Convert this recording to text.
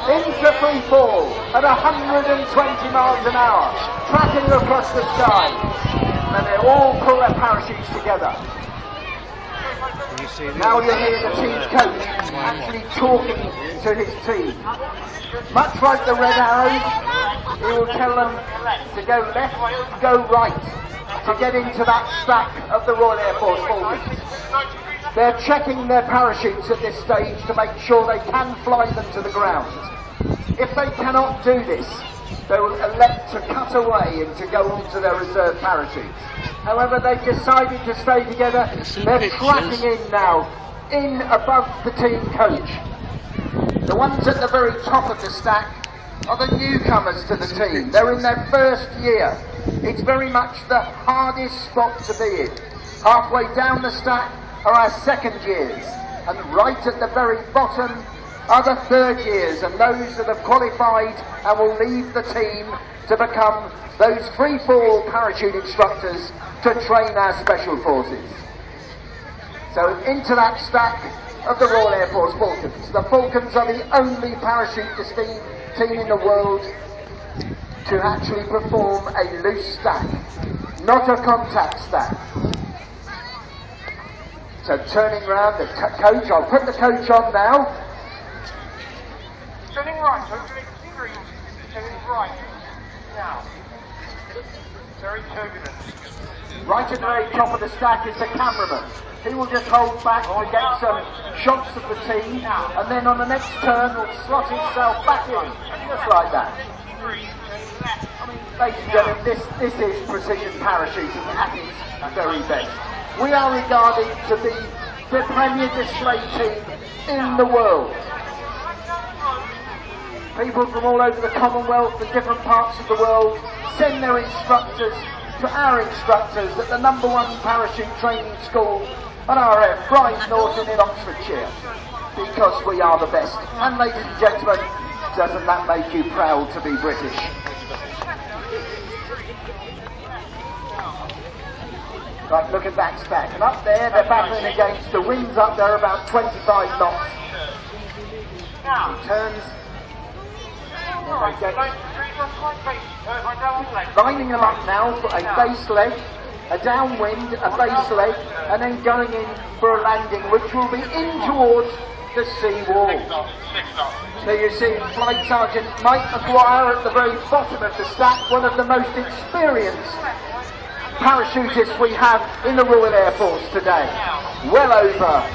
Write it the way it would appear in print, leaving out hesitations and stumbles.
into free fall at 120 miles an hour, tracking across the sky, and they all pull their parachutes together. Now you hear the team coach actually talking to his team. Much like the Red Arrows, he will tell them to go left, go right, to get into that stack of the Royal Air Force Falcons. They're checking their parachutes at this stage to make sure they can fly them to the ground. If they cannot do this, they will elect to cut away and to go on to their reserve parachutes. However, they've decided to stay together. They're tracking in now, in above the team coach. The ones at the very top of the stack are the newcomers to the team. They're in their first year. It's very much the hardest spot to be in. Halfway down the stack are our second years, and right at the very bottom are the third years, and those that have qualified and will leave the team to become those free fall parachute instructors to train our special forces. So into that stack of the Royal Air Force Falcons. The Falcons are the only parachute team in the world to actually perform a loose stack, not a contact stack. So turning round, the coach, I'll put the coach on now. Turning right, turning green, turning right. Now. Very turbulent. Right at the very top of the stack is the cameraman. He will just hold back to get some shots of the team, and then on the next turn will slot himself back in, just like that. I mean, ladies and gentlemen, this is precision parachuting at its very best. We are regarded to be the premier display team in the world. People from all over the Commonwealth and different parts of the world send their instructors to our instructors at the #1 parachute training school at RAF, Bright Norton in Oxfordshire, because we are the best. And ladies and gentlemen, doesn't that make you proud to be British? Right, look at that stack. And up there, they're battling against the winds up there about 25 knots. He turns. Lining them up now for a base leg, a downwind, a base leg, and then going in for a landing, which will be in towards the sea wall. So you see Flight Sergeant Mike McGuire at the very bottom of the stack, one of the most experienced parachutists we have in the Royal Air Force today. Well over